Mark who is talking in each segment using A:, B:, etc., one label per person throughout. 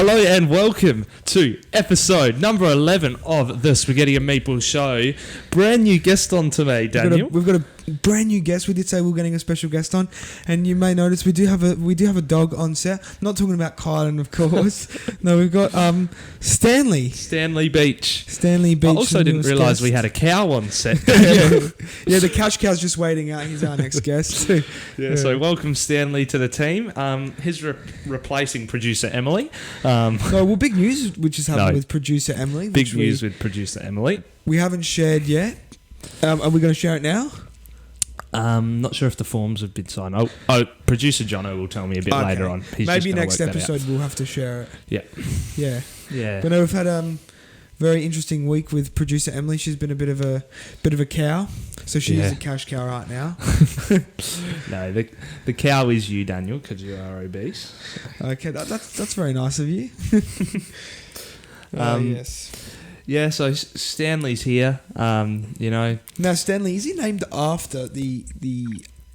A: Hello and welcome to episode number 11 of the Spaghetti and Meatball Show. Brand new guest on today, Daniel.
B: We've got a brand new guest. We did say we were getting a special guest on, and you may notice we do have a dog on set. Not talking about Kylan, of course. No, we've got Stanley.
A: Stanley Beach.
B: Stanley Beach.
A: I also didn't realise we had a cow on set.
B: yeah, the couch cow's just waiting out. He's our next guest.
A: So welcome Stanley to the team. He's replacing producer Emily.
B: Big news which is happening with producer Emily.
A: Big news with producer Emily.
B: We haven't shared yet. Are we going to share it now?
A: Not sure if the forms have been signed. Producer Jono will tell me a bit later on.
B: Maybe next episode we'll have to share it. Yeah. But no, we've had a very interesting week with producer Emily. She's been a bit of a cow, so she is a cash cow right now.
A: No, the cow is you, Daniel, because you are obese.
B: Okay, that's very nice of you. Yes.
A: Yeah, so Stanley's here.
B: Now, Stanley, is he named after the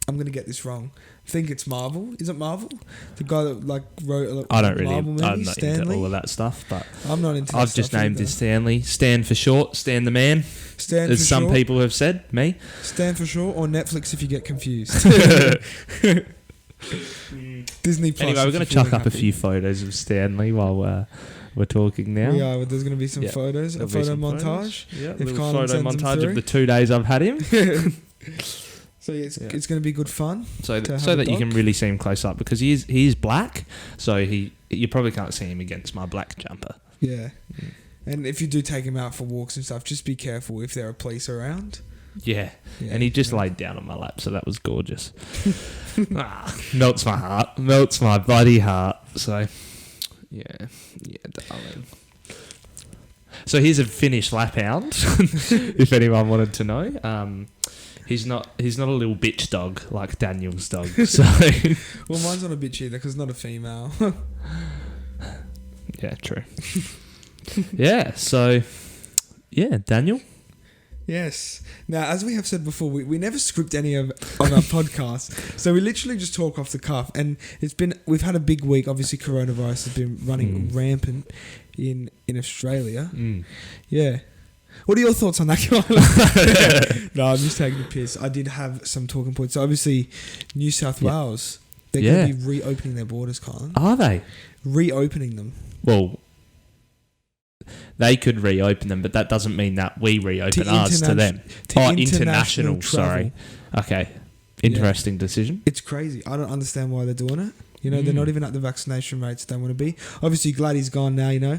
B: I'm going to get this wrong. I think it's Marvel. Is it Marvel? The guy that wrote
A: I don't really.
B: Marvel movie,
A: I'm not
B: Stanley?
A: into all of that stuff, but
B: I'm not into.
A: I've just named this Stanley. Stan for short. Stan the man.
B: Stan
A: as
B: for
A: some
B: short.
A: people have said. Me.
B: Stan for short, or Netflix if you get confused. Disney Plus.
A: Anyway, we're going to chuck up a few photos of Stanley while we're talking now.
B: We are. There's going to be some photos, a photo montage.
A: Yeah,
B: if
A: a little
B: Kylan
A: photo
B: sends them
A: montage
B: through.
A: of the 2 days I've had him.
B: So it's going to be good fun.
A: So that you can really see him close up, because he is black, so you probably can't see him against my black jumper.
B: Yeah. And if you do take him out for walks and stuff, just be careful if there are police around.
A: Yeah. And he just laid down on my lap, so that was gorgeous. Melts my heart. Melts my bloody heart. So, yeah, darling. So here's a Finnish laphound, if anyone wanted to know. He's not a little bitch dog like Daniel's dog. So
B: well, mine's not a bitch either because it's not a female.
A: Yeah, true. Yeah, so Daniel.
B: Yes. Now, as we have said before, we never script any of on our podcast, so we literally just talk off the cuff. And we've had a big week. Obviously, coronavirus has been running rampant in Australia. Yeah. What are your thoughts on that, Kylan? No, I'm just taking the piss. I did have some talking points. So obviously, New South Wales, they're going to be reopening their borders, Kylan.
A: Are they?
B: Reopening them.
A: Well, they could reopen them, but that doesn't mean that we reopen ours to them. International
B: travel.
A: Sorry. Okay. Interesting decision.
B: It's crazy. I don't understand why they're doing it. They're not even at the vaccination rates they want to be. Obviously, Gladdy's gone now,
A: Yeah.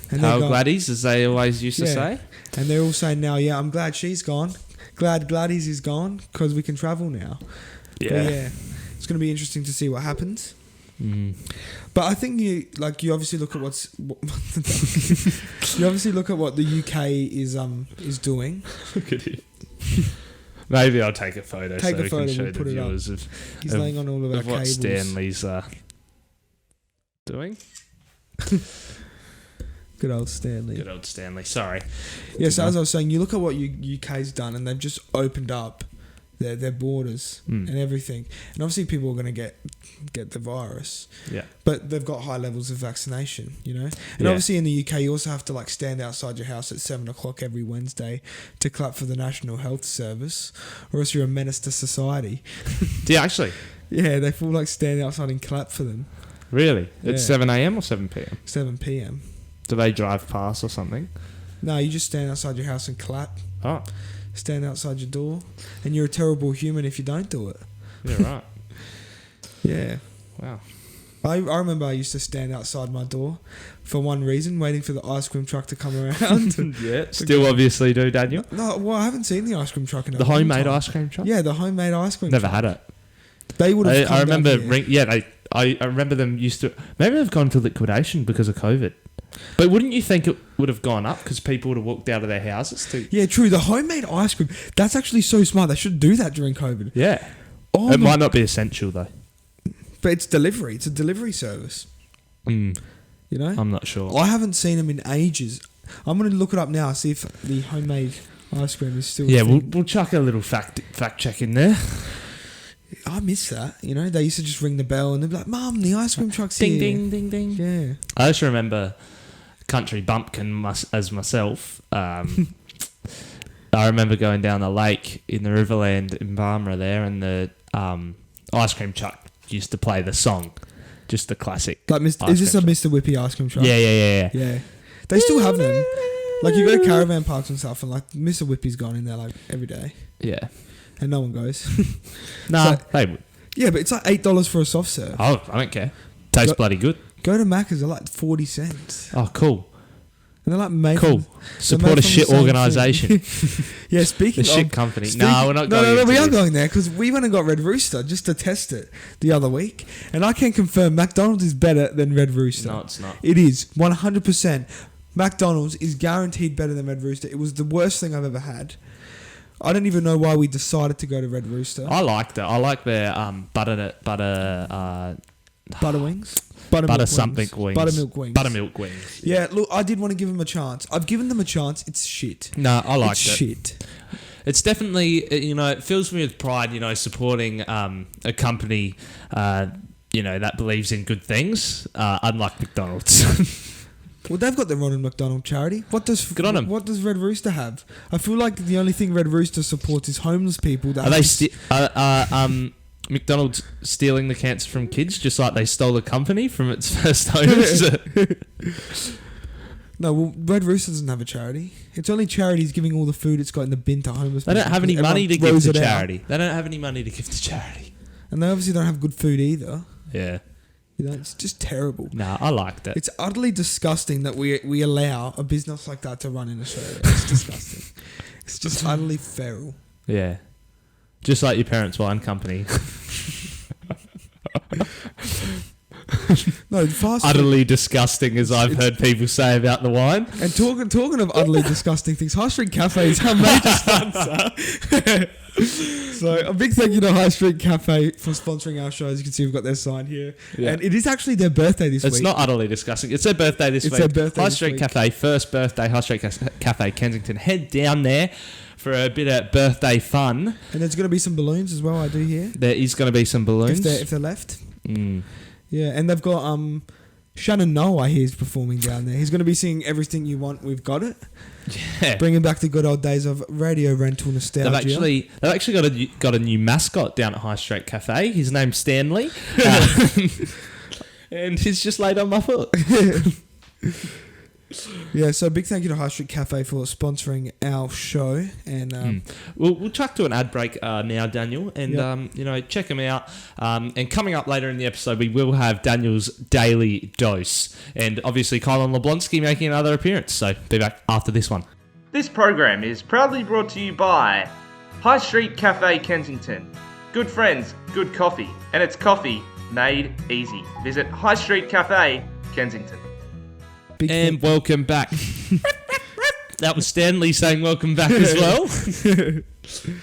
B: And
A: How Gladys, as they always used to say.
B: And they're all saying now, I'm glad she's gone. Glad Gladys is gone because we can travel now.
A: Yeah.
B: But it's going to be interesting to see what happens. But I think you obviously look at you obviously look at what the UK is doing.
A: Look at him. Maybe I'll take a photo so we can show
B: we'll
A: the viewers of
B: he's laying on all of our
A: what
B: cables.
A: Stanley's doing.
B: Good old Stanley.
A: Good old Stanley. Sorry.
B: Yeah, so as I was saying, you look at what UK's done, and they've just opened up their borders and everything. And obviously people are going to get the virus. Yeah. But they've got high levels of vaccination, And obviously in the UK, you also have to stand outside your house at 7 o'clock every Wednesday to clap for the National Health Service, or else you're a menace to society.
A: Do you actually?
B: Yeah, they feel stand outside and clap for them.
A: Really? It's 7 a.m. or 7 p.m.?
B: 7 p.m.
A: Do they drive past or something?
B: No, you just stand outside your house and clap.
A: Oh.
B: Stand outside your door. And you're a terrible human if you don't do it.
A: Yeah, right.
B: Yeah.
A: Wow.
B: I remember I used to stand outside my door for one reason, waiting for the ice cream truck to come around.
A: Yeah. Still obviously do, Daniel?
B: No, well, I haven't seen the ice cream truck in a
A: The
B: long
A: homemade
B: time.
A: ice cream truck?
B: Yeah, the homemade ice cream
A: Never
B: truck.
A: had it.
B: They would have
A: I remember... I remember them used to... Maybe they've gone into liquidation because of COVID. But wouldn't you think it would have gone up because people would have walked out of their houses to...
B: Yeah, true. The homemade ice cream, that's actually so smart. They should do that during COVID.
A: Yeah. It might not be essential, though.
B: But it's delivery. It's a delivery service. I'm
A: not sure.
B: I haven't seen them in ages. I'm going to look it up now, see if the homemade ice cream is still...
A: Yeah, we'll chuck a little fact check in there.
B: I miss that. You know, they used to just ring the bell and they'd be like, "Mum, the ice cream truck's
A: Ding,
B: here."
A: ding, ding, ding.
B: Yeah.
A: I just remember country bumpkin as myself. I remember going down the lake in the Riverland in Barmera there, and the ice cream truck used to play the song, just the classic.
B: Like, is this a Mr. Whippy ice cream truck?
A: Yeah.
B: Yeah. They still have them. Like, you go to caravan parks and stuff, and like Mr. Whippy's gone in there like every day,
A: Yeah.
B: and no one goes.
A: Nah,
B: So-
A: they would.
B: Yeah, but it's like $8 for a soft serve.
A: Oh, I don't care. Tastes bloody good.
B: Go to Macca's, they're like 40 cents,
A: Oh, cool.
B: and they're like made
A: Cool.
B: from-
A: Support
B: made
A: a
B: from
A: shit
B: the same
A: organisation.
B: Yeah, speaking
A: The
B: of
A: shit company. No, we're not going
B: No,
A: into
B: we are
A: this.
B: going there because we went and got Red Rooster just to test it the other week, and I can confirm McDonald's is better than Red Rooster.
A: No, it's not.
B: It is 100%. McDonald's is guaranteed better than Red Rooster. It was the worst thing I've ever had. I don't even know why we decided to go to Red Rooster.
A: I liked it. I like their butter
B: Wings.
A: something wings.
B: Buttermilk wings.
A: Buttermilk wings.
B: Yeah, look, I did want to give them a chance. I've given them a chance. It's shit.
A: No, I liked
B: It's
A: it.
B: shit.
A: It's definitely, it fills me with pride, supporting a company, that believes in good things, unlike McDonald's.
B: Well, they've got their Ronald McDonald charity.
A: Good on 'em.
B: What does Red Rooster have? I feel like the only thing Red Rooster supports is homeless people. That
A: Are they McDonald's stealing the cancer from kids, just like they stole the company from its first owners?
B: No, well, Red Rooster doesn't have a charity. It's only charities giving all the food it's got in the bin to homeless
A: They
B: people.
A: don't have any
B: Everyone
A: money to give
B: throws
A: to
B: it out.
A: charity. They don't have any money to give to charity.
B: And they obviously don't have good food either.
A: Yeah.
B: It's just terrible.
A: No, I liked it.
B: It's utterly disgusting that we allow a business like that to run in Australia. It's disgusting. It's just utterly feral.
A: Yeah. Just like your parents' wine company.
B: No, fast food.
A: Utterly disgusting, as I've heard people say about the wine.
B: And talking of utterly disgusting things, High Street Cafe is our major sponsor. So a big thank you to High Street Cafe for sponsoring our show. As you can see, we've got their sign here.
A: Yeah.
B: And it is actually their birthday this week.
A: It's not utterly disgusting. It's their birthday this
B: It's
A: week.
B: their birthday
A: High
B: this
A: Street
B: week.
A: Cafe, first birthday, High Street Cafe, Kensington. Head down there for a bit of birthday fun.
B: And there's going to be some balloons as well, I do hear.
A: There is going to be some balloons.
B: If they're left.
A: Mm.
B: Yeah, and they've got Shannon Noah, I hear, is performing down there. He's going to be singing Everything You Want, We've Got It.
A: Yeah.
B: Bringing back the good old days of radio rental nostalgia.
A: They've actually got a new mascot down at High Street Cafe. His name's Stanley. And he's just laid on my foot.
B: Yeah, so big thank you to High Street Cafe for sponsoring our show. And
A: We'll chuck to an ad break now, Daniel, and
B: Yep.
A: check them out. And coming up later in the episode, we will have Daniel's daily dose, and obviously Kylan Leblonsky making another appearance. So be back after this one.
C: This program is proudly brought to you by High Street Cafe Kensington. Good friends, good coffee, and it's coffee made easy. Visit High Street Cafe Kensington.
A: And welcome back. That was Stanley saying welcome back as well.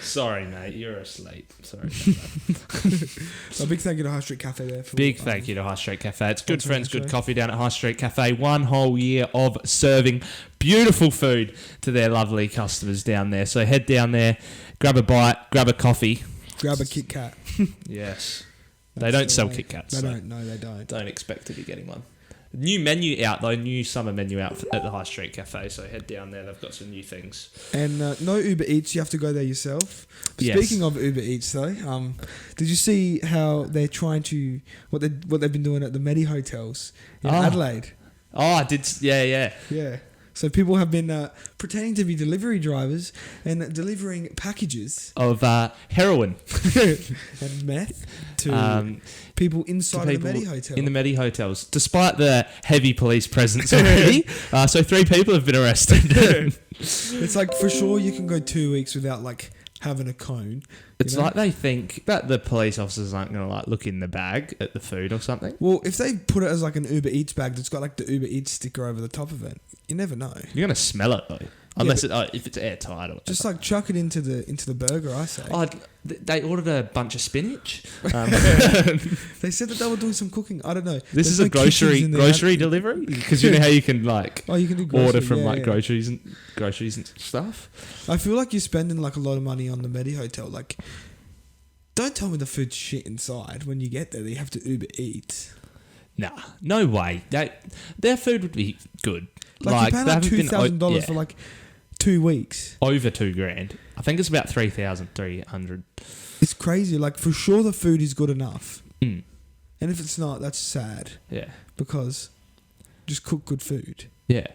A: Sorry, mate, you're asleep. Sorry about that.
B: a big thank you to High Street Cafe there. For,
A: Big thank you to High Street Cafe. It's good
B: Sponsoring
A: friends,
B: the
A: good
B: show.
A: coffee down at High Street Cafe. 1 whole year of serving beautiful food to their lovely customers down there. So head down there, grab a bite, grab a coffee.
B: Grab a Kit Kat.
A: Yes. They
B: That's
A: don't
B: the
A: sell
B: way.
A: Kit Kats.
B: They
A: so
B: don't. No, they don't.
A: Don't expect to be getting one. New menu out though, new summer menu out at the High Street Cafe. So head down there. They've got some new things.
B: And no Uber Eats. You have to go there yourself.
A: Yes.
B: Speaking of Uber Eats, though, did you see how they're trying to what they've been doing at the Medi hotels in Adelaide?
A: Oh, I did. Yeah.
B: Yeah. So people have been pretending to be delivery drivers and delivering packages
A: Of heroin.
B: and meth to people inside of the Medi hotel.
A: In the Medi hotels, despite the heavy police presence already. So 3 people have been arrested.
B: It's like for sure you can go 2 weeks without like having a cone.
A: It's
B: you know?
A: like they think that the police officers aren't going to like look in the bag at the food or something.
B: Well, if they put it as like an Uber Eats bag that's got like the Uber Eats sticker over the top of it, you never know.
A: You're going to smell it though, unless if it's airtight or whatever.
B: Just like chuck it into the burger, I say.
A: Oh, they ordered a bunch of spinach.
B: They said that they were doing some cooking. I don't know.
A: This
B: There's
A: is
B: no
A: a
B: kitchens in the
A: grocery delivery, because you know how you can like
B: Oh, you can do grocery,
A: order from
B: yeah,
A: like
B: yeah.
A: groceries and stuff.
B: I feel like you're spending like a lot of money on the Medi hotel. Like Don't tell me the food's shit inside when you get there that you have to Uber Eats.
A: Nah, no way. Their food would be good.
B: Like you pay
A: they
B: like
A: haven't been
B: $2,000 for like 2 weeks.
A: over $2,000. I think it's about 3,300.
B: It's crazy. Like for sure the food is good enough.
A: Mm.
B: And if it's not, that's sad.
A: Yeah.
B: Because just cook good food.
A: Yeah.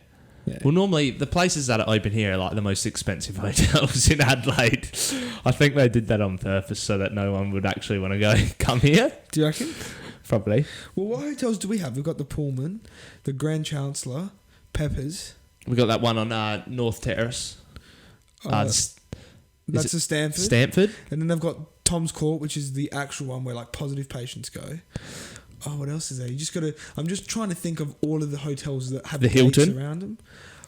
B: Yeah.
A: Well, normally the places that are open here are like the most expensive hotels in Adelaide. I think they did that on purpose so that no one would actually want to come here.
B: Do you reckon?
A: Probably.
B: Well, what hotels do we have? We've got the Pullman, the Grand Chancellor, Peppers.
A: We got that one on North Terrace.
B: That's the Stanford.
A: Stanford.
B: And then they've got Tom's Court, which is the actual one where like positive patients go. Oh, what else is there? You just got to. I'm just trying to think of all of the hotels that have
A: the
B: gates
A: Hilton
B: around them.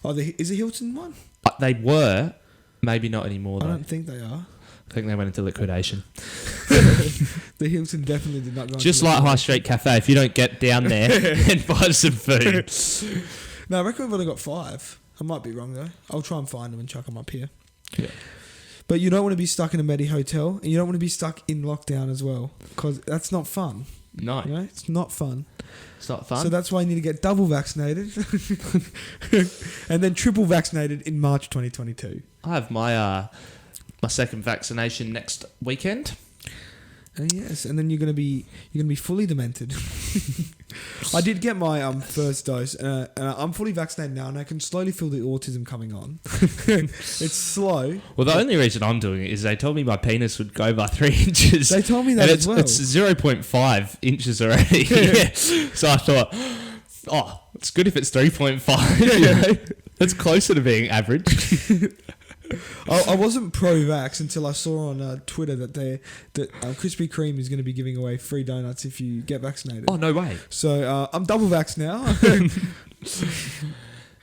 B: Oh, is the Hilton one?
A: They were, maybe not anymore though.
B: I don't think they are.
A: I think they went into liquidation.
B: The Hilton definitely did not go.
A: Just like High Street Cafe, if you don't get down there and buy some food.
B: No, I reckon we've only got 5. I might be wrong though. I'll try and find them and chuck them up here.
A: Yeah.
B: But you don't want to be stuck in a Medi hotel, and you don't want to be stuck in lockdown as well, because that's not fun.
A: No.
B: You know, it's not fun.
A: It's not fun.
B: So that's why you need to get double vaccinated, and then triple vaccinated in March 2022.
A: I have my second vaccination next weekend.
B: Yes, and then you're gonna be fully demented. I did get my first dose, and I'm fully vaccinated now, and I can slowly feel the autism coming on. It's slow.
A: Well, the only reason I'm doing it is they told me my penis would go by 3 inches.
B: They told me that
A: and
B: as well.
A: It's 0.5 inches already. Yeah. So I thought, it's good if it's 3.5. You know? That's closer to being average.
B: I wasn't pro-vax until I saw on Twitter that Krispy Kreme is going to be giving away free donuts if you get vaccinated.
A: Oh, no way.
B: So I'm double vaxxed now.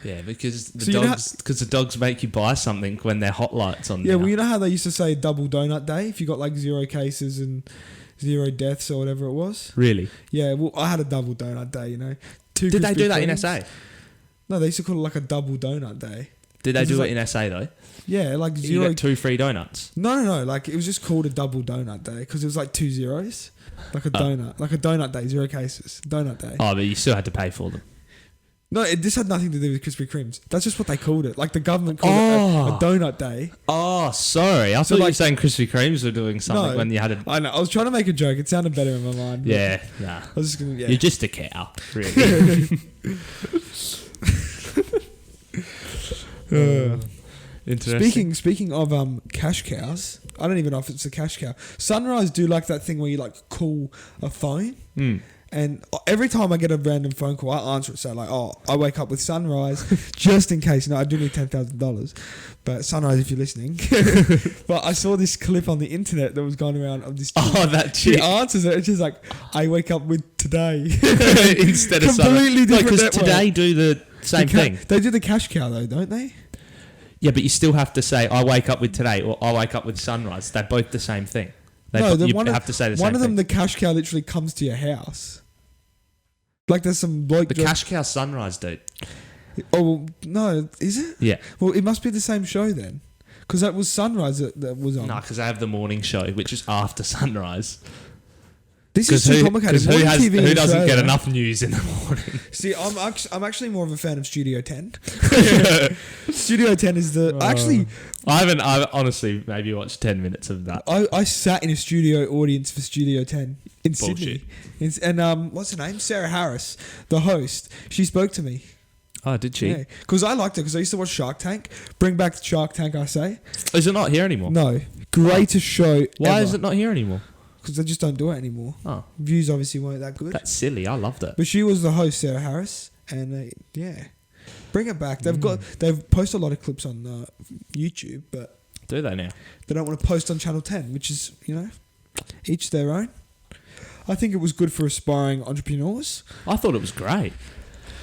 A: Yeah, because the dogs make you buy something when their hot lights on.
B: Yeah,
A: now.
B: well, you know how they used to say double donut day if you got like 0 cases and 0 deaths or whatever it was?
A: Really?
B: Yeah, well, I had a double donut day, you know.
A: Did they do that in SA?
B: No, they used to call it like a double donut day.
A: Did they do it in SA though?
B: Yeah, like
A: You
B: 0.
A: got 2 free donuts.
B: No. Like it was just called a double donut day because it was like 2 zeros, like a donut, like a donut day, 0 cases, donut day.
A: Oh, but you still had to pay for them.
B: No, this had nothing to do with Krispy Kremes. That's just what they called it. Like the government called it a donut day.
A: Oh, sorry. I thought you were saying Krispy Kremes were doing something when you had a...
B: I know. I was trying to make a joke. It sounded better in my mind.
A: Yeah, nah.
B: I was just gonna. Yeah.
A: You're just a cow, really. Interesting.
B: Speaking of cash cows, I don't even know if it's a cash cow. Sunrise do like that thing where you like call a phone, and every time I get a random phone call, I answer it. So like, I wake up with Sunrise just in case. I do need $10,000, but Sunrise, if you're listening. But I saw this clip on the internet that was going around of this.
A: That chick.
B: She answers it, and she's like, "I wake up with today,"
A: instead of
B: completely different.
A: Because today do the same thing.
B: They do the cash cow though, don't they?
A: Yeah, but you still have to say, I wake up with today, or I wake up with sunrise. They're both the same thing. You have to say the same thing.
B: One of them, the cash cow literally comes to your house. Like there's some bloke...
A: The cash cow sunrise, dude.
B: Oh, no, is it?
A: Yeah.
B: Well, it must be the same show then. Because that was Sunrise that was on.
A: No, because they have the morning show, which is after sunrise.
B: This is too complicated.
A: Who doesn't get enough news in the morning?
B: See, I'm actually more of a fan of Studio 10. Studio 10 is the...
A: I honestly maybe watched 10 minutes of that.
B: I sat in a studio audience for Studio 10 in
A: Bullshit.
B: Sydney. And what's her name? Sarah Harris, the host. She spoke to me.
A: Oh, did she?
B: Yeah, because I liked it because I used to watch Shark Tank. Bring back Shark Tank, I say.
A: Is it not here anymore?
B: No. Greatest show
A: Why
B: ever.
A: is it not here anymore?
B: Because they just don't do it anymore.
A: Oh.
B: Views obviously weren't that good.
A: That's silly. I loved it.
B: But she was the host, Sarah Harris. And bring it back. They've posted a lot of clips on YouTube, but...
A: Do they now?
B: They don't want to post on Channel 10, which is, each their own. I think it was good for aspiring entrepreneurs.
A: I thought it was great.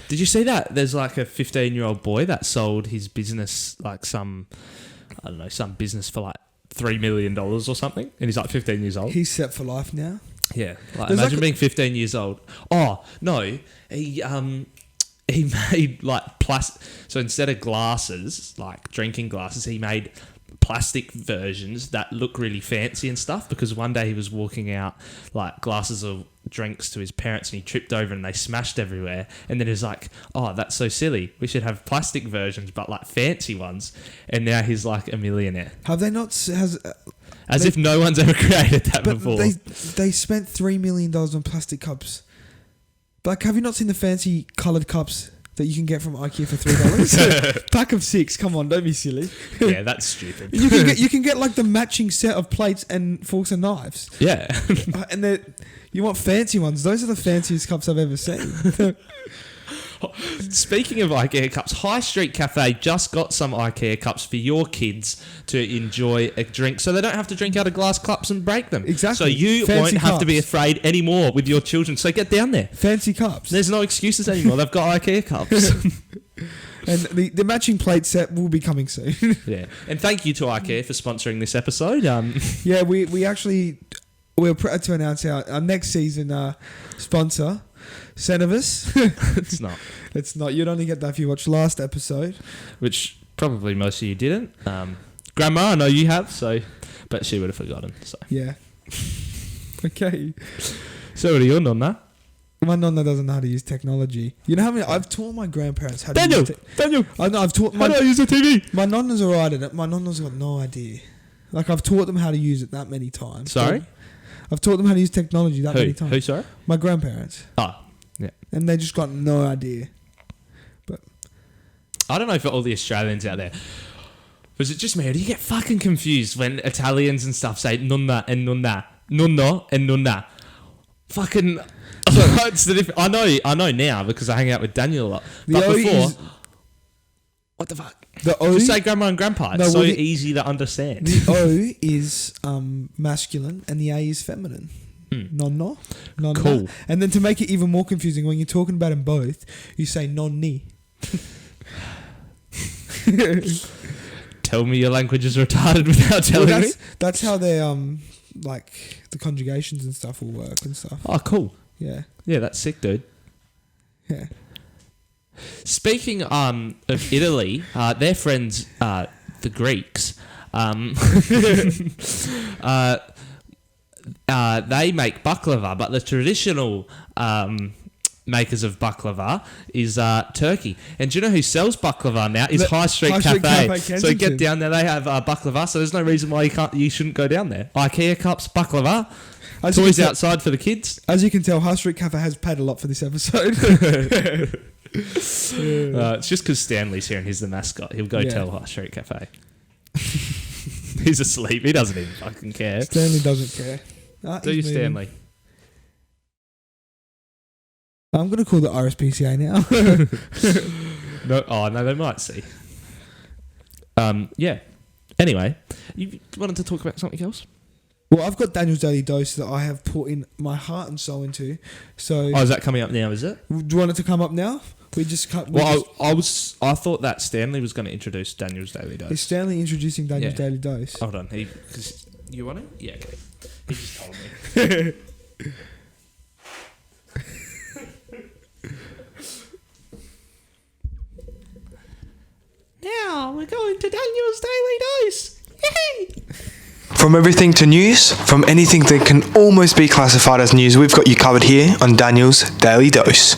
A: Did you see that? There's like a 15-year-old boy that sold his business, like some business for like $3 million or something, and he's like 15 years old.
B: He's set for life now.
A: Yeah, imagine being 15 years old. Oh no, he made like plastic. So instead of glasses, like drinking glasses, he made plastic versions that look really fancy and stuff, because one day he was walking out like glasses of drinks to his parents and he tripped over and they smashed everywhere, and then he was like, oh, that's so silly, we should have plastic versions but like fancy ones, and now he's like a millionaire.
B: Have they not
A: If no one's ever created that
B: but
A: before.
B: They spent $3 million on plastic cups. Like, have you not seen the fancy coloured cups that you can get from IKEA for $3? Pack of 6. Come on, don't be silly.
A: Yeah, that's stupid.
B: You can get like the matching set of plates and forks and knives.
A: Yeah.
B: And you want fancy ones. Those are the fanciest cups I've ever seen.
A: Speaking of IKEA cups, High Street Cafe just got some IKEA cups for your kids to enjoy a drink, so they don't have to drink out of glass cups and break them.
B: Exactly.
A: So you
B: Fancy
A: won't have to be
B: cups.
A: afraid anymore with your children. So get down there.
B: Fancy cups.
A: There's no excuses anymore. They've got IKEA cups.
B: And the matching plate set will be coming soon.
A: Yeah. And thank you to IKEA for sponsoring this episode.
B: Yeah, we're proud to announce our next season sponsor, Cenovus.
A: It's not.
B: It's not. You'd only get that if you watched last episode.
A: Which probably most of you didn't. Grandma, I know you have, but she would have forgotten. So
B: Yeah. Okay.
A: So what are you on that?
B: My nonna doesn't know how to use technology. You know how many... I've taught my grandparents how to
A: Daniel!
B: use
A: Daniel!
B: I know, I've taught...
A: How do I use the TV?
B: My nonna's alright at it. My nonna's got no idea. Like, I've taught them how to use it that many times.
A: Sorry?
B: I've taught them how to use technology that many times.
A: Who, sorry?
B: My grandparents.
A: Oh, yeah.
B: And they just got no idea. But
A: I don't know for all the Australians out there. Was it just me, or do you get fucking confused when Italians and stuff say nonna and nonna, nonno and nonna? Fucking... What's the difference? I know now because I hang out with Daniel a lot. But before... What the fuck?
B: The O...
A: Just say grandma and grandpa. It's easy to understand.
B: The O is masculine and the A is feminine. Nonno. Nonna.
A: Cool.
B: And then to make it even more confusing, when you're talking about them both, you say nonni.
A: Tell me your language is retarded without telling me.
B: That's how they like the conjugations and stuff will work and stuff.
A: Oh, cool.
B: Yeah.
A: Yeah, that's sick, dude.
B: Yeah.
A: Speaking of Italy, their friends, the Greeks, they make baklava, but the traditional makers of baklava is Turkey. And do you know who sells baklava now? Is High Street Cafe. So get down there, they have baklava, so there's no reason why you shouldn't go down there. IKEA cups, baklava, toys outside for the kids.
B: As you can tell, High Street Cafe has paid a lot for this episode.
A: It's just because Stanley's here and he's the mascot. He'll go tell High Street Cafe. He's asleep. He doesn't even fucking care.
B: Stanley doesn't care.
A: Do you, Stanley?
B: I'm going to call the RSPCA now.
A: No, they might see. Yeah. Anyway, you wanted to talk about something else?
B: Well, I've got Daniel's Daily Dose that I have put in my heart and soul into. So,
A: is that coming up now? Is it?
B: Do you want it to come up now? I
A: thought that Stanley was going to introduce Daniel's Daily Dose.
B: Is Stanley introducing Daniel's Daily Dose?
A: Hold on, because you want it? Yeah, okay. He just told me. Now we're going to Daniel's Daily Dose. Yay!
D: From everything to news, from anything that can almost be classified as news, we've got you covered here on Daniel's Daily Dose.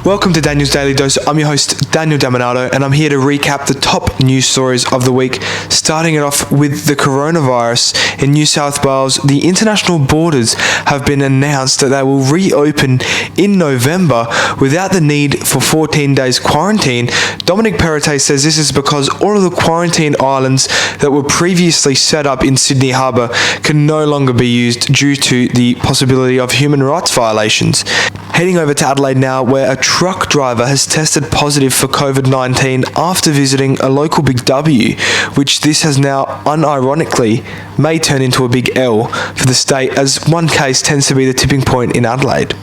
D: Welcome to Daniel's Daily Dose. I'm your host, Daniel Daminato, and I'm here to recap the top news stories of the week, starting it off with the coronavirus. In New South Wales, the international borders have been announced that they will reopen in November without the need for 14 days quarantine. Dominic Perrottet says this is because all of the quarantine islands that were previously set up in Sydney Harbour can no longer be used due to the possibility of human rights violations. Heading over to Adelaide now, where a truck driver has tested positive for COVID-19 after visiting a local Big W, which this has now, unironically, may turn into a big L for the state, as one case tends to be the tipping point in Adelaide.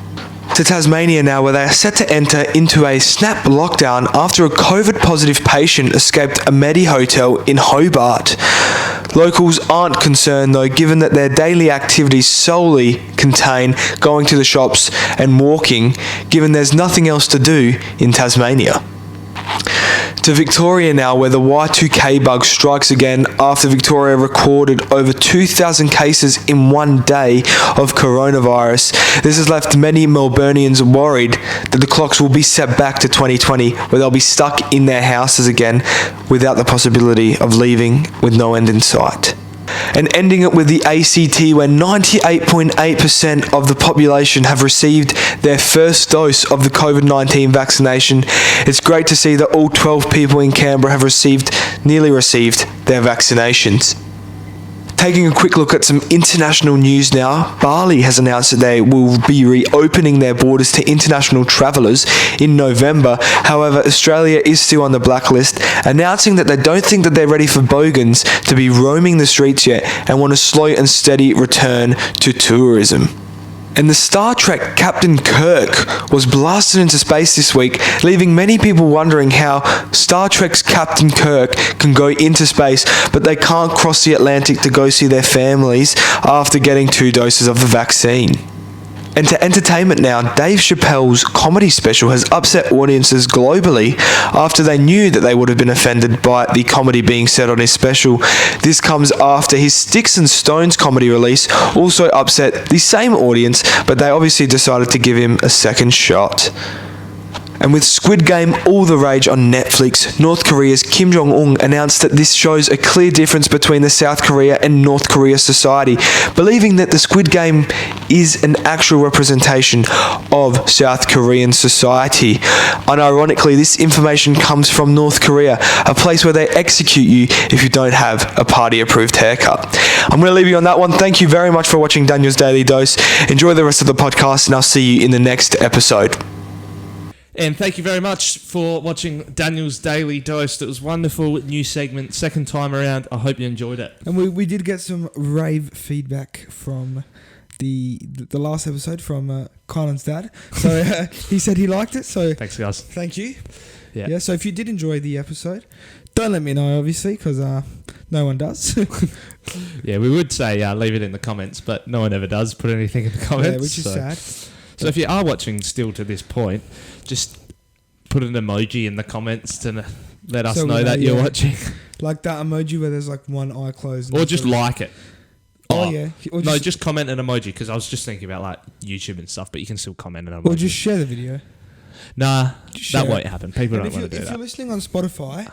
D: To Tasmania now, where they are set to enter into a snap lockdown after a COVID-positive patient escaped a Medi hotel in Hobart. Locals aren't concerned though, given that their daily activities solely contain going to the shops and walking, given there's nothing else to do in Tasmania. To Victoria now, where the Y2K bug strikes again after Victoria recorded over 2,000 cases in one day of coronavirus. This has left many Melburnians worried that the clocks will be set back to 2020, where they'll be stuck in their houses again without the possibility of leaving with no end in sight. And ending it with the ACT, where 98.8% of the population have received their first dose of the COVID-19 vaccination. It's great to see that all 12 people in Canberra have nearly received their vaccinations. Taking a quick look at some international news now, Bali has announced that they will be reopening their borders to international travellers in November. However, Australia is still on the blacklist, announcing that they don't think that they're ready for bogans to be roaming the streets yet and want a slow and steady return to tourism. And the Star Trek Captain Kirk was blasted into space this week, leaving many people wondering how Star Trek's Captain Kirk can go into space, but they can't cross the Atlantic to go see their families after getting 2 doses of the vaccine. And to entertainment now, Dave Chappelle's comedy special has upset audiences globally after they knew that they would have been offended by the comedy being said on his special. This comes after his Sticks and Stones comedy release also upset the same audience, but they obviously decided to give him a second shot. And with Squid Game all the rage on Netflix, North Korea's Kim Jong-un announced that this shows a clear difference between the South Korea and North Korea society, believing that the Squid Game is an actual representation of South Korean society. Unironically, this information comes from North Korea, a place where they execute you if you don't have a party-approved haircut. I'm going to leave you on that one. Thank you very much for watching Daniel's Daily Dose. Enjoy the rest of the podcast, and I'll see you in the next episode.
A: And thank you very much for watching Daniel's Daily Dose. It was wonderful new segment, second time around. I hope you enjoyed it.
B: And we did get some rave feedback from the last episode from Kylan's dad. So he said he liked it. So
A: thanks, guys.
B: Thank you.
A: Yeah.
B: So if you did enjoy the episode, don't let me know, obviously, because no one does.
A: Yeah, we would say leave it in the comments, but no one ever does put anything in the comments.
B: Yeah, which is sad.
A: So if you are watching still to this point, just put an emoji in the comments to let us know that you're watching.
B: Like that emoji where there's like one eye closed.
A: Or just like it.
B: Oh, yeah. Or
A: just comment an emoji, because I was just thinking about like YouTube and stuff, but you can still comment an emoji.
B: Or just share the video.
A: Nah, that won't happen. People
B: and
A: don't want to do that.
B: If you're listening on Spotify,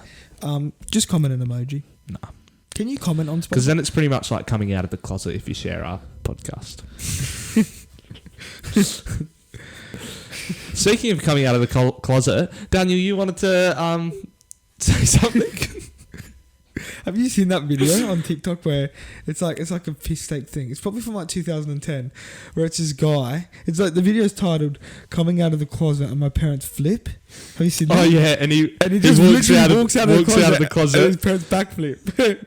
B: just comment an emoji.
A: Nah.
B: Can you comment on Spotify?
A: Because then it's pretty much like coming out of the closet if you share our podcast. Speaking of coming out of the closet, Daniel, you wanted to say something?
B: Have you seen that video on TikTok where it's like a piss take thing? It's probably from like 2010, where it's this guy. It's like the video's titled "Coming Out of the Closet and My Parents Flip." Have you seen that?
A: Oh yeah, and he
B: just
A: walks out of
B: the
A: closet
B: and his parents backflip.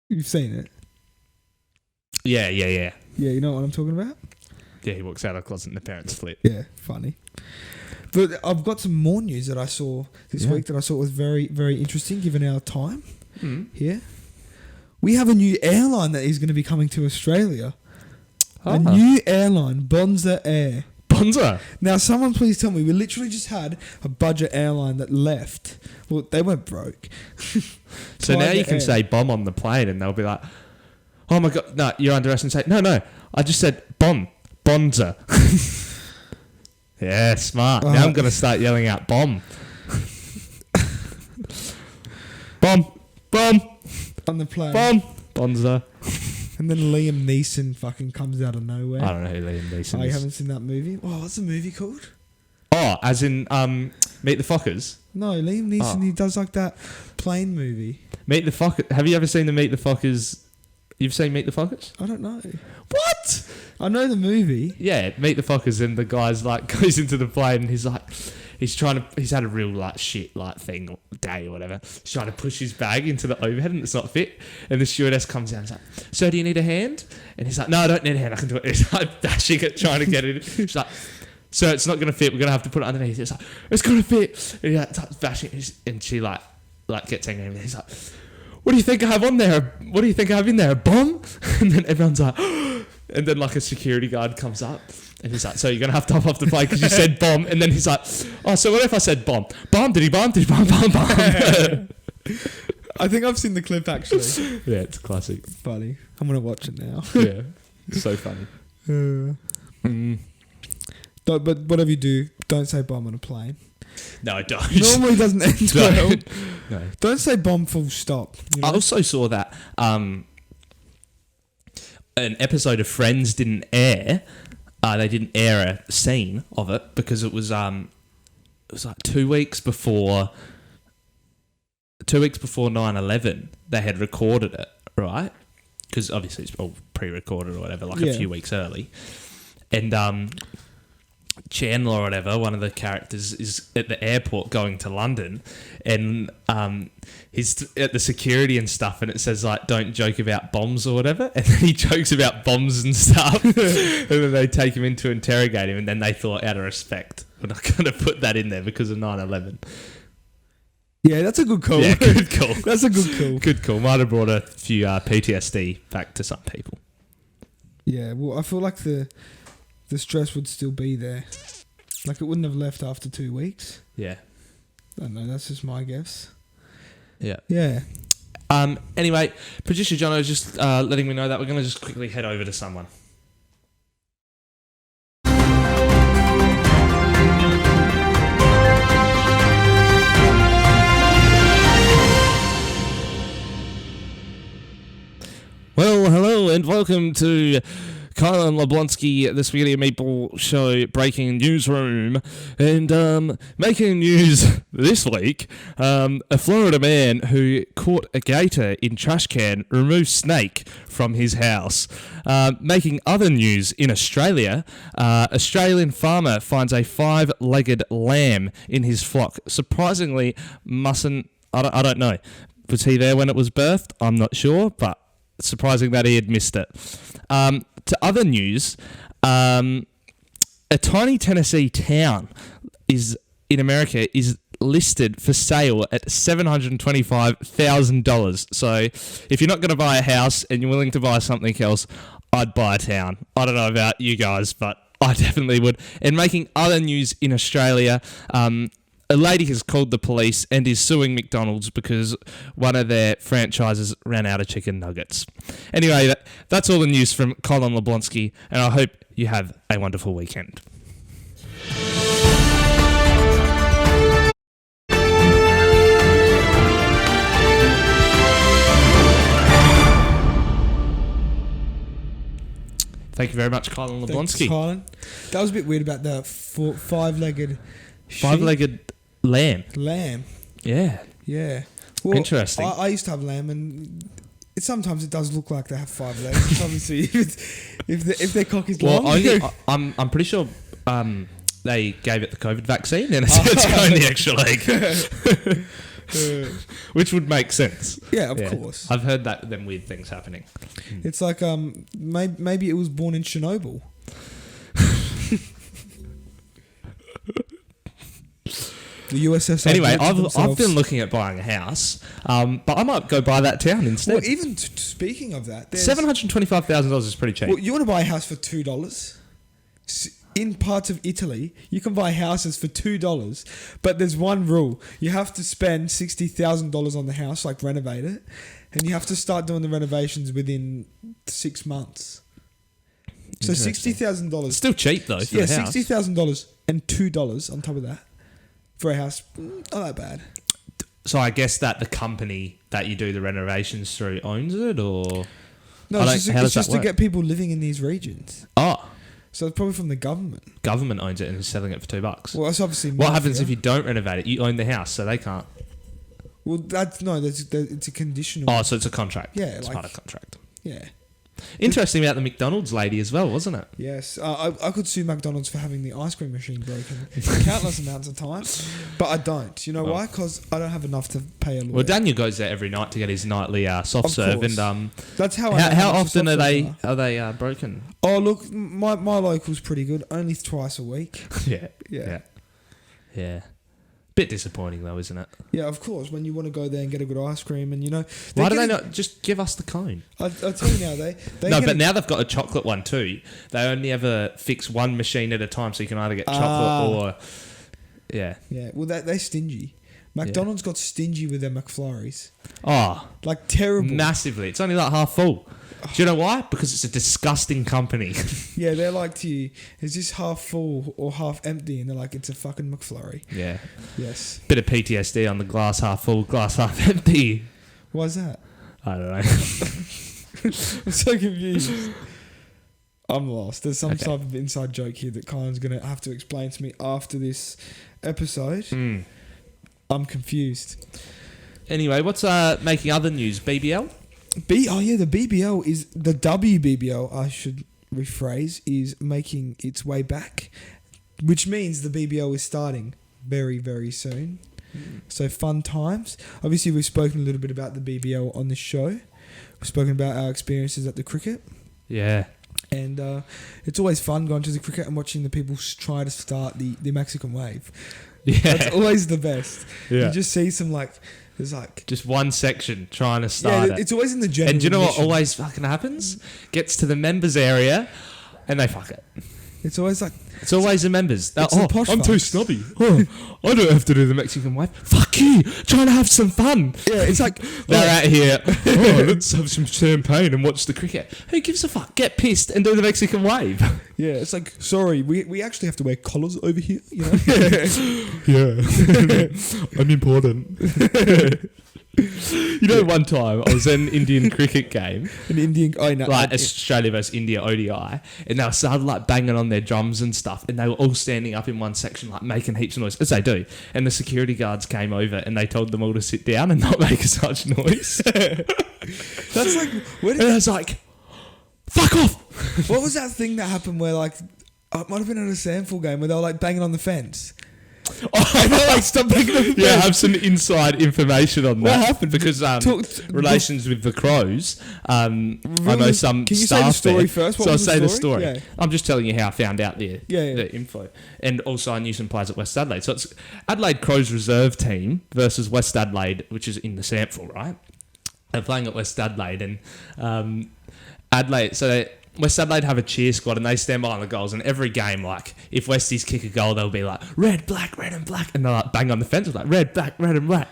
B: You've seen it?
A: Yeah.
B: Yeah, you know what I'm talking about?
A: Yeah, he walks out of the closet and the parents flip.
B: Yeah, funny. But I've got some more news that I saw this week that I thought was very, very interesting given our time here. We have a new airline that is going to be coming to Australia. A new airline, Bonza Air.
A: Bonza?
B: Now, someone please tell me, we literally just had a budget airline that left. Well, they went broke.
A: So now you can say bomb on the plane and they'll be like, oh my God, no, you're underestimating. No, I just said Bonza. Yeah, smart. Now I'm going to start yelling out bomb. Bomb.
B: On the plane.
A: Bomb. Bonza.
B: And then Liam Neeson fucking comes out of nowhere.
A: I don't know who Liam Neeson is.
B: Oh, you haven't seen that movie? Oh, what's the movie called?
A: Oh, as in Meet the Fockers?
B: No, Liam Neeson, he does like that plane movie.
A: Meet the Fockers. Have you ever seen the Meet the Fockers? You've seen Meet the Fockers?
B: I don't know.
A: What?
B: I know the movie.
A: Yeah, Meet the Fockers, and the guy's like goes into the plane and he's like, he's had a real like shit like thing day or whatever. He's trying to push his bag into the overhead and it's not fit. And the stewardess comes down and is like, "So do you need a hand?" And he's like, "No, I don't need a hand. I can do it." He's like dashing it, trying to get it. She's like, "So it's not going to fit. We're going to have to put it underneath." It's like, "It's going to fit." And he like starts bashing it, and she like gets angry. And he's like, what do you think I have on there? What do you think I have in there? A bomb? And then everyone's like, and then like a security guard comes up. And he's like, so you're going to have to hop off the plane because you said bomb. And then he's like, oh, so what if I said bomb? Bomb, did he bomb? Did he bomb, bomb, bomb?
B: I think I've seen the clip actually.
A: Yeah, it's classic.
B: Funny. I'm going to watch it now.
A: Yeah, it's so funny.
B: But whatever you do, don't say bomb on a plane.
A: No, don't.
B: Normally doesn't end well.
A: No.
B: Don't say bomb full stop. You know?
A: I also saw that an episode of Friends didn't air. They didn't air a scene of it because it was like 2 weeks before 9/11. They had recorded it, right? Because obviously it's all pre-recorded or whatever, like a few weeks early. And Chandler or whatever, one of the characters, is at the airport going to London, and he's at the security and stuff, and it says like, don't joke about bombs or whatever, and then he jokes about bombs and stuff. And then they take him in to interrogate him, and then they thought, out of respect, we're not going to put that in there because of 9/11.
B: Yeah, that's a good call.
A: Yeah, good call.
B: That's a good call.
A: Good call. Might have brought a few PTSD back to some people.
B: Yeah, well, I feel like the stress would still be there. Like, it wouldn't have left after 2 weeks.
A: Yeah.
B: I don't know, that's just my guess.
A: Yeah.
B: Yeah.
A: Anyway, producer Jono is just letting me know that we're going to just quickly head over to someone. Well, hello and welcome to Kylan Leblonsky, the Spaghetti and Meatball Show Breaking Newsroom. And making news this week, a Florida man who caught a gator in trash can removed snake from his house. Making other news in Australia, Australian farmer finds a 5-legged lamb in his flock. Surprisingly, I don't know. Was he there when it was birthed? I'm not sure, but surprising that he had missed it. To other news, a tiny Tennessee town in America is listed for sale at $725,000. So if you're not going to buy a house and you're willing to buy something else, I'd buy a town. I don't know about you guys, but I definitely would. And making other news in Australia, a lady has called the police and is suing McDonald's because one of their franchises ran out of chicken nuggets. Anyway, that's all the news from Colin Leblonsky, and I hope you have a wonderful weekend. Thank you very much, Colin Leblonsky.
B: Thanks, Kylan. That was a bit weird about the 5-legged
A: Lamb.
B: Yeah. Well,
A: Interesting.
B: I used to have lamb, and sometimes it does look like they have 5 legs. It's obviously, if their cock is long.
A: I'm pretty sure they gave it the COVID vaccine, and it's going the extra leg, which would make sense.
B: Yeah, of course.
A: I've heard them weird things happening.
B: It's like maybe it was born in Chernobyl. The USSR.
A: Anyway, I've been looking at buying a house, but I might go buy that town instead.
B: Well, even speaking of that,
A: $725,000 is pretty cheap.
B: Well, you want to buy a house for $2? In parts of Italy, you can buy houses for $2, but there's one rule: you have to spend $60,000 on the house, like renovate it, and you have to start doing the renovations within 6 months. So $60,000.
A: Still cheap though. For
B: yeah,
A: the house.
B: $60,000 and $2 on top of that for a house. Not that bad.
A: So I guess that the company that you do the renovations through owns it, or
B: no? It's just to get people living in these regions.
A: Oh,
B: so it's probably from the government.
A: Government owns it and is selling it for $2.
B: Well, it's obviously.
A: What happens if you don't renovate it? You own the house, so they can't.
B: Well, it's a conditional.
A: Oh, so it's a contract.
B: Yeah,
A: it's part of contract.
B: Yeah.
A: Interesting about the McDonald's lady as well, wasn't it?
B: Yes. I could sue McDonald's for having the ice cream machine broken countless amounts of times, but I don't. You know why? Because I don't have enough to pay a lawyer.
A: Well, Daniel goes there every night to get his nightly soft serve, and
B: that's how.
A: How often are they broken?
B: Oh, look, my local's pretty good. Only twice a week.
A: Yeah. Bit disappointing though, isn't it?
B: Yeah, of course. When you want to go there and get a good ice cream, and
A: Why do they not just give us the cone?
B: I'll tell you now, they
A: No, but now they've got a chocolate one too. They only ever fix one machine at a time, so you can either get chocolate or yeah.
B: Well, they're stingy. McDonald's got stingy with their McFlurries.
A: Oh,
B: Like terrible.
A: massively. It's only like half full. Do you know why? Because it's a disgusting company.
B: Yeah, they're like to you, is this half full or half empty? And they're like, it's a fucking McFlurry.
A: Yeah.
B: Yes.
A: Bit of PTSD on the glass half full, glass half empty.
B: Why's that?
A: I don't know.
B: I'm so confused. I'm lost. There's some
A: Okay.
B: type of inside joke here that Kylan's going to have to explain to me after this episode. I'm confused.
A: Anyway, what's making other news? BBL?
B: The BBL is the WBBL. I should rephrase is making its way back, which means the BBL is starting very, very soon. So fun times. Obviously, we've spoken a little bit about the BBL on this show. We've spoken about our experiences at the cricket,
A: Yeah.
B: and it's always fun going to the cricket and watching the people try to start the Mexican wave.
A: Yeah.
B: That's always the best.
A: Yeah.
B: You just see some there's
A: Just one section trying to start it.
B: it's always in the general.
A: And do you know what
B: admission.
A: always fucking happens? Gets to the members area and they fuck it.
B: It's always like
A: It's always the members.
B: It's the posh
A: I'm too
B: fucks.
A: snobby. Oh, I don't have to do the Mexican wave. Fuck you. Trying to have some fun.
B: yeah, it's like
A: They're out here. Oh, let's have some champagne and watch the cricket. Who gives a fuck? Get pissed and do the Mexican wave.
B: yeah, it's like sorry, we actually have to wear collars over here. You know.
A: Yeah. I'm important. You know, one time I was at an Indian cricket game,
B: An Indian,
A: like Australia versus India ODI, and they started like banging on their drums and stuff, and they were all standing up in one section, like making heaps of noise, as they do. And the security guards came over and they told them all to sit down and not make as much noise.
B: That's like
A: And I was like, fuck off!
B: what was that thing that happened where it might have been at a Sandford game where they were like banging on the fence. And they're like, stop banging on the
A: Yeah, I
B: fence.
A: have some inside information on that.
B: What happened?
A: Because relations with the Crows. I know some
B: Can you
A: staff
B: say the story
A: there.
B: first? What
A: So I'll
B: was
A: say the
B: story?
A: story.
B: Yeah.
A: I'm just telling you how I found out the
B: Yeah.
A: info. And also I knew some players at West Adelaide. So it's Adelaide Crows reserve team versus West Adelaide, which is in the Sample, right? They're playing at West Adelaide and Adelaide. So West Adelaide have a cheer squad and they stand behind the goals, and every game, like, if Westies kick a goal, they'll be like, red, and black, and they'll like bang on the fence with like, red, and black,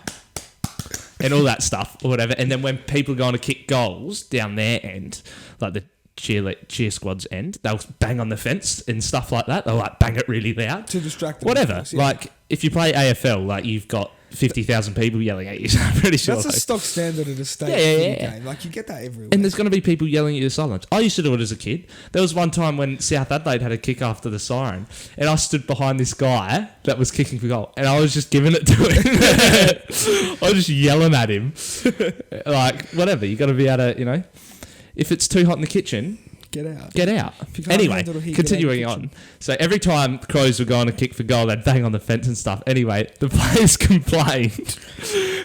A: and all that stuff, or whatever. And then when people go on to kick goals down their end, like the cheer squad's end, they'll bang on the fence and stuff like that. They'll like bang it really loud.
B: To distract them.
A: Whatever.
B: of course, yeah.
A: Like, if you play AFL, like, you've got 50,000 people yelling at you, so I'm pretty sure.
B: That's a
A: like,
B: stock standard at a state
A: Yeah.
B: game. Like, you get that everywhere.
A: and there's going to be people yelling at you to silence. I used to do it as a kid. There was one time when South Adelaide had a kick after the siren, and I stood behind this guy that was kicking for goal, and I was just giving it to him. I was just yelling at him. Like, whatever. You got to be able to, if it's too hot in the kitchen,
B: Get out.
A: get out.
B: If you can't
A: Anyway,
B: handle the heat, get out of the
A: continuing on. So every time Crows were going to kick for goal, they'd bang on the fence and stuff. Anyway, the players complained.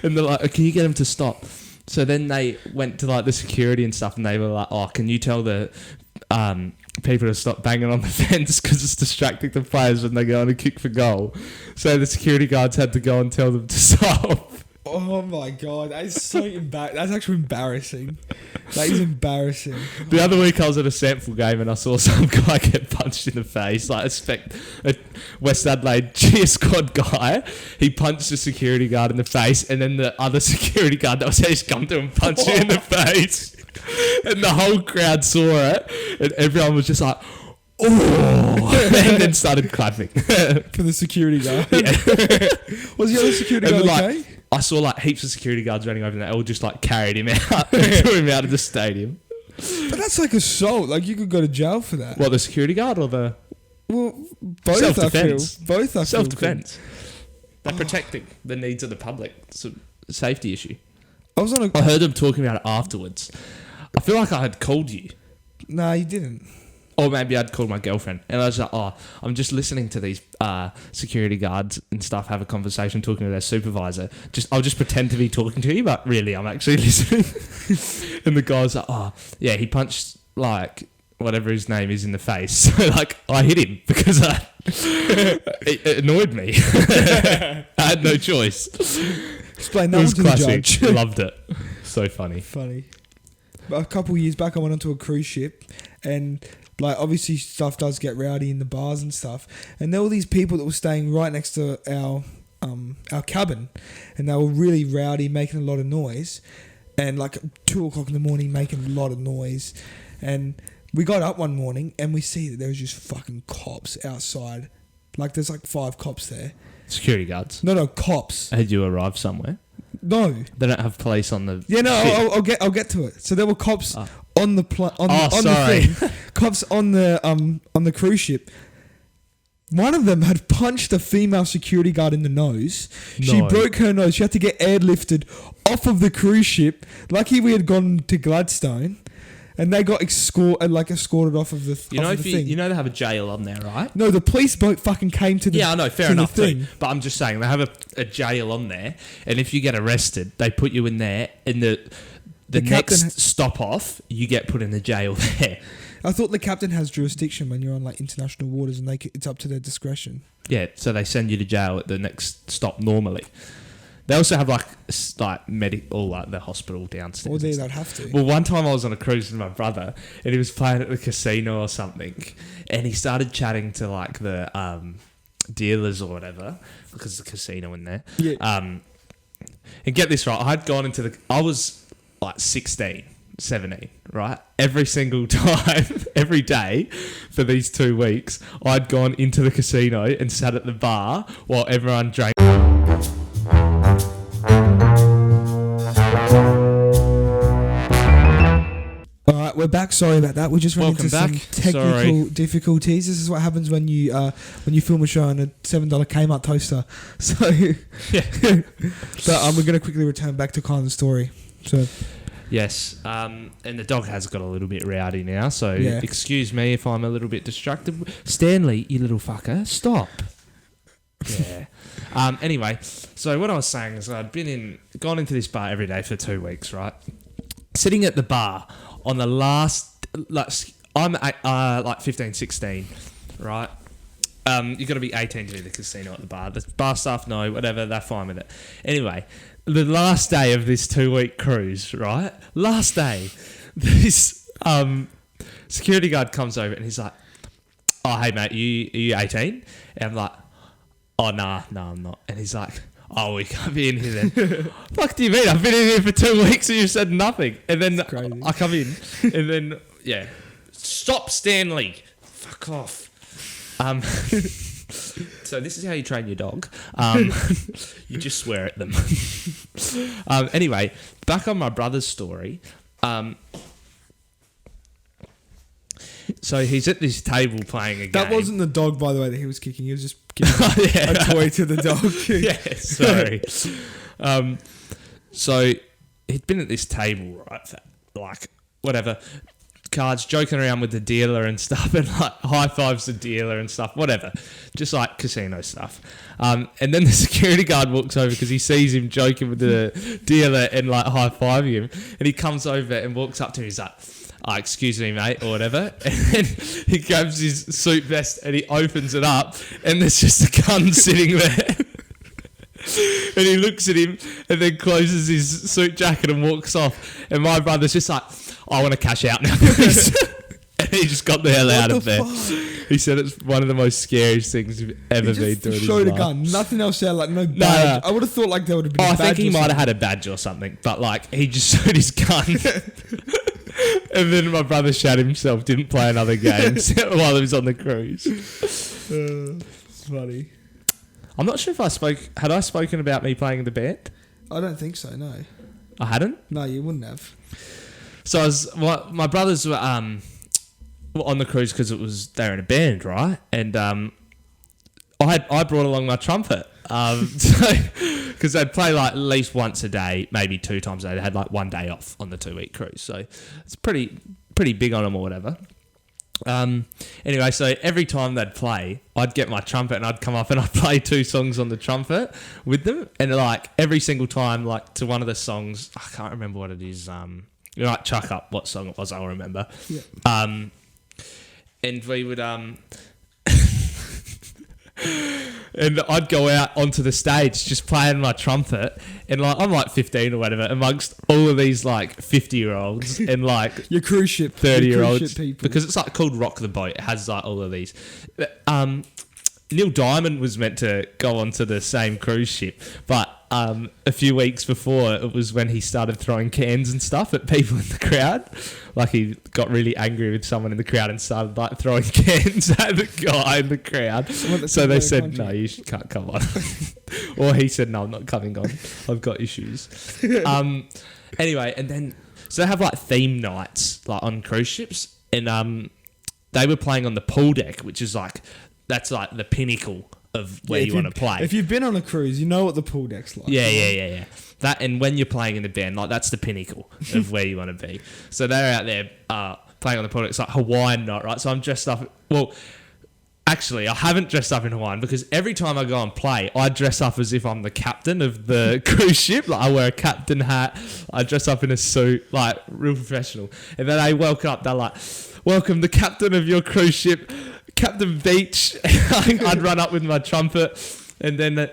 A: And they're like, oh, can you get him to stop? So then they went to like the security and stuff, and they were like, oh, can you tell the people to stop banging on the fence because it's distracting the players when they go on to kick for goal. So the security guards had to go and tell them to stop.
B: Oh my god, that is so That's actually embarrassing. That is embarrassing.
A: The other week I was at a Sample game and I saw some guy get punched in the face. Like a West Adelaide cheer squad guy. He punched the security guard in the face, and then the other security guard that was there just come to him and punch him in the face. And the whole crowd saw it, and everyone was just like, oh, and then started clapping.
B: For the security guard.
A: Yeah.
B: Was the other security
A: And
B: guard
A: then,
B: okay?
A: like, I saw like heaps of security guards running over, and they all just like carried him out and threw him out of the stadium.
B: But that's like assault. Like, you could go to jail for that.
A: What, the security guard or the
B: Well, both
A: Self-defense.
B: I feel. Both I feel.
A: self-defense? They're protecting the needs of the public. It's a safety issue.
B: I was on a...
A: I heard them talking about it afterwards. I feel like I had called you.
B: Nah, you didn't.
A: Or maybe I'd called my girlfriend. And I was like, oh, I'm just listening to these security guards and stuff have a conversation talking to their supervisor. I'll just pretend to be talking to you, but really I'm actually listening. And the guy was like, oh, yeah, he punched like whatever his name is in the face. So like I hit him because it annoyed me. I had no choice.
B: Explain
A: It
B: that
A: was
B: one to the
A: classic.
B: judge.
A: Loved it. So funny.
B: Funny. But a couple of years back, I went onto a cruise ship, and like obviously stuff does get rowdy in the bars and stuff. And there were these people that were staying right next to our cabin, and they were really rowdy, making a lot of noise, and like 2 o'clock in the morning, making a lot of noise. And we got up one morning, and we see that there was just fucking cops outside. Like there's like 5 cops there.
A: Security guards.
B: No, cops.
A: Had you arrived somewhere?
B: No.
A: They don't have police on the.
B: Yeah, no,
A: ship.
B: I'll get to it. So there were cops
A: Oh.
B: on the
A: Sorry.
B: the thing. Cops on the cruise ship. One of them had punched a female security guard in the nose. She
A: No.
B: broke her nose. She had to get airlifted off of the cruise ship. Lucky we had gone to Gladstone, and they got escorted off of the.
A: You know,
B: off of the thing.
A: you know they have a jail on there, right?
B: No, the police boat fucking came to the.
A: Yeah, I know, fair
B: to the
A: enough
B: thing.
A: too. But I'm just saying they have a jail on there, and if you get arrested, they put you in there, and the
B: captain
A: next stop off, you get put in the jail there.
B: I thought the captain has jurisdiction when you're on like international waters, and it's up to their discretion.
A: Yeah, so they send you to jail at the next stop normally. They also have like the hospital downstairs.
B: Or
A: and
B: they'd
A: stuff.
B: have to.
A: Well, one time I was on a cruise with my brother, and he was playing at the casino or something, and he started chatting to like the dealers or whatever, because there's a casino in there.
B: Yeah.
A: And get this right, I was like 16, 17, right? Every single time, every day for these 2 weeks, I'd gone into the casino and sat at the bar while everyone drank.
B: All right, we're back. Sorry about that. We just ran
A: Welcome
B: into some
A: back.
B: technical
A: Sorry.
B: difficulties. This is what happens when you film a show on a $7 Kmart toaster. So,
A: Yeah.
B: but we're going to quickly return back to Kylan's story. So,
A: Yes, and the dog has got a little bit rowdy now, so
B: Yeah.
A: excuse me if I'm a little bit distracted. Stanley, you little fucker, stop. Yeah. Anyway, so what I was saying is I'd gone into this bar every day for 2 weeks, right? Sitting at the bar on the last, I'm like 15, 16, right? You've got to be 18 to be at the casino at the bar. The bar staff know, whatever, they're fine with it. Anyway, the last day of this 2-week cruise, right? Last day, this security guard comes over and he's like, "Oh, hey mate, you 18?" And I'm like, "Oh, no, I'm not." And he's like, "Oh, we can't be in here then." Fuck do you mean? I've been in here for 2 weeks and you said nothing. And then
B: crazy.
A: I come in and then, yeah. Stop, Stanley. Fuck off. So this is how you train your dog. You just swear at them. Anyway, back on my brother's story. So he's at this table playing a game.
B: that wasn't the dog, by the way, that he was kicking. He was just giving
A: Yeah.
B: a toy to the dog.
A: Yeah, sorry. So he'd been at this table, right, for like whatever, cards, joking around with the dealer and stuff, and like high fives the dealer and stuff, whatever, just like casino stuff. And then the security guard walks over because he sees him joking with the dealer and like high fiving him, and he comes over and walks up to him. He's like, "Oh, excuse me, mate," or whatever. And then he grabs his suit vest and he opens it up, and there's just a gun sitting there. And he looks at him and then closes his suit jacket and walks off. And my brother's just like, "I want to cash out now, please." And he just got the hell out of there. He said it's one of the most scariest things he's ever been
B: He
A: through.
B: just
A: in
B: showed a
A: his life.
B: gun. Nothing else there, like no badge.
A: no.
B: I would have thought like there would have been
A: Oh,
B: a
A: I
B: badge.
A: think he
B: or
A: might have
B: something.
A: had a badge or something, but like he just showed his gun. And then my brother shat himself, didn't play another game while he was on the cruise.
B: It's funny.
A: I'm not sure if had I spoken about me playing in the band?
B: I don't think so, no.
A: I hadn't.
B: No, you wouldn't have.
A: So my brothers were on the cruise because they were in a band, right? And I brought along my trumpet, because they'd play like at least once a day, maybe 2 times a day. They had like 1 day off on the 2-week cruise, so it's pretty big on them or whatever. Anyway, so every time they'd play, I'd get my trumpet and I'd come up and I'd play 2 songs on the trumpet with them, and like every single time, like to one of the songs, I can't remember what it is. You might chuck up what song it was. I'll remember.
B: Yeah.
A: and we would and I'd go out onto the stage just playing my trumpet, and like I'm like 15 or whatever, amongst all of these like 50-year-olds and like
B: Your cruise ship,
A: 30-year-olds,
B: people.
A: because it's like called Rock the Boat. It has like all of these. Neil Diamond was meant to go onto the same cruise ship, but a few weeks before, it was when he started throwing cans and stuff at people in the crowd. Like he got really angry with someone in the crowd and started like throwing cans at the guy in the crowd. So they said, no, you can't come on. Or he said, no, I'm not coming on. I've got issues. Anyway, and then, so they have like theme nights like on cruise ships, and they were playing on the pool deck, which is like, that's like the pinnacle of where you want to play.
B: If you've been on a cruise, you know what the pool deck's like.
A: Yeah. That, and when you're playing in the band, like that's the pinnacle of where you want to be. So they're out there playing on the pool deck. It's like Hawaiian night, right? So I'm dressed up. Well, actually, I haven't dressed up in Hawaiian because every time I go and play, I dress up as if I'm the captain of the cruise ship. Like I wear a captain hat. I dress up in a suit, like real professional. And then they woke up. They're like, "Welcome, the captain of your cruise ship, Captain Beach." I'd run up with my trumpet, and then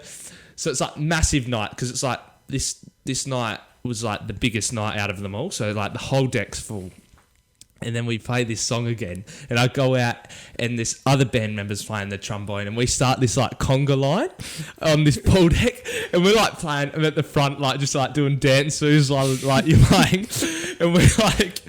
A: so it's like massive night because it's like this night was like the biggest night out of them all. So like the whole deck's full. And then we play this song again, and I go out, and this other band member's playing the trombone, and we start this like conga line on this pool deck, and we're like playing. I'm at the front, like just like doing dance moves while like you're playing, and we like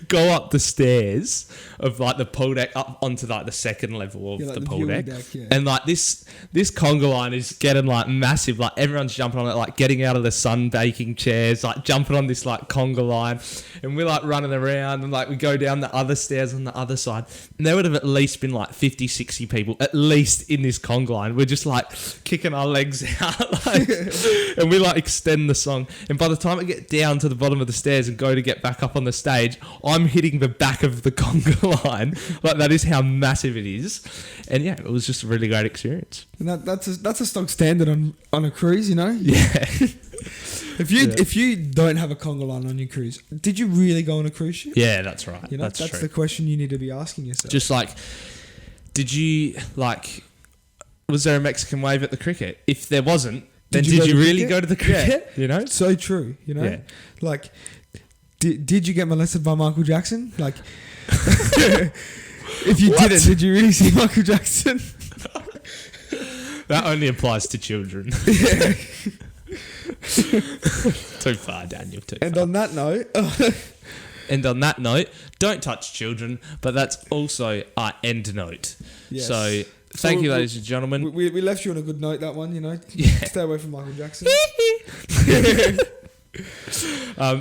A: go up the stairs of like the pool deck up onto like the second level of
B: like
A: the
B: the
A: pool
B: viewing
A: deck,
B: yeah.
A: and like this conga line is getting like massive. Like everyone's jumping on it, like getting out of the sun baking chairs, like jumping on this like conga line, and we're like running around, and like we go down the other stairs on the other side, and there would have at least been like 50, 60 people at least in this conga line. We're just like kicking our legs out, like, and we like extend the song, and by the time I get down to the bottom of the stairs and go to get back up on the stage, I'm hitting the back of the conga line. Like that is how massive it is. And yeah, it was just a really great experience.
B: And that's a stock standard on a cruise, you know.
A: Yeah.
B: If you don't have a conga line on your cruise, did you really go on a cruise ship?
A: Yeah, that's right.
B: You know, that's
A: true.
B: the question you need to be asking yourself.
A: Just like, did you like? Was there a Mexican wave at the cricket? If there wasn't, then did you really go to the cricket?
B: Yeah.
A: You know,
B: so true. You know,
A: Yeah.
B: like, did you get molested by Michael Jackson? Like, if you did you really see Michael Jackson?
A: that only applies to children.
B: Yeah.
A: Too far, Daniel. Too
B: And
A: far.
B: on that note,
A: And on that note, don't touch children, but that's also our end note.
B: yes.
A: So thank you, ladies and gentlemen.
B: we left you on a good note. That one, you know,
A: Yeah.
B: stay away from Michael Jackson.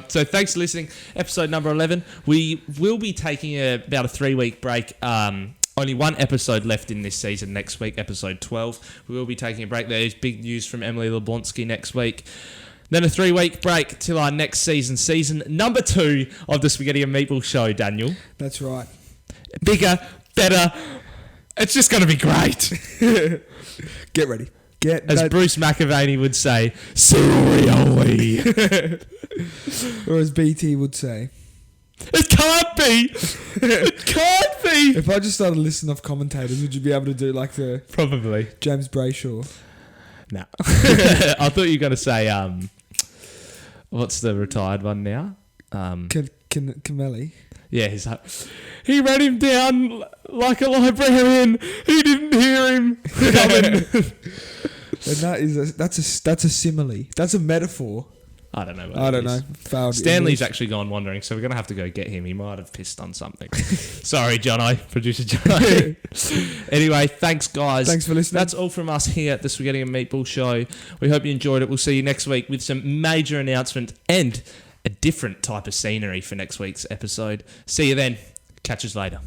A: So thanks for listening. Episode number 11. We will be taking about a 3-week break. Only one episode left in this season next week, episode 12. We will be taking a break. There is big news from Emily Leblonsky next week. Then a 3-week break till our next season number 2 of the Spaghetti and Meatball Show, Daniel.
B: That's right.
A: Bigger, better. It's just going to be great.
B: Get ready.
A: As Bruce McAvaney would say, so are we.
B: Or as BT would say,
A: It can't be. It can't be.
B: if I just started listing off commentators, would you be able to do like the
A: Probably.
B: James Brayshaw?
A: No. I thought you were going to say, what's the retired one now?
B: Camelli?
A: Yeah, he's like, he ran him down like a librarian. He didn't hear him coming.
B: And that's a simile. That's a metaphor.
A: I don't know.
B: I don't know. Failed
A: Stanley's
B: English.
A: actually gone wandering, so we're going to have to go get him. He might have pissed on something. Sorry, Jono, producer Jono. Anyway, thanks, guys.
B: Thanks for listening.
A: That's all from us here at the Spaghetti and Meatball Show. We hope you enjoyed it. We'll see you next week with some major announcement and a different type of scenery for next week's episode. See you then. Catch us later.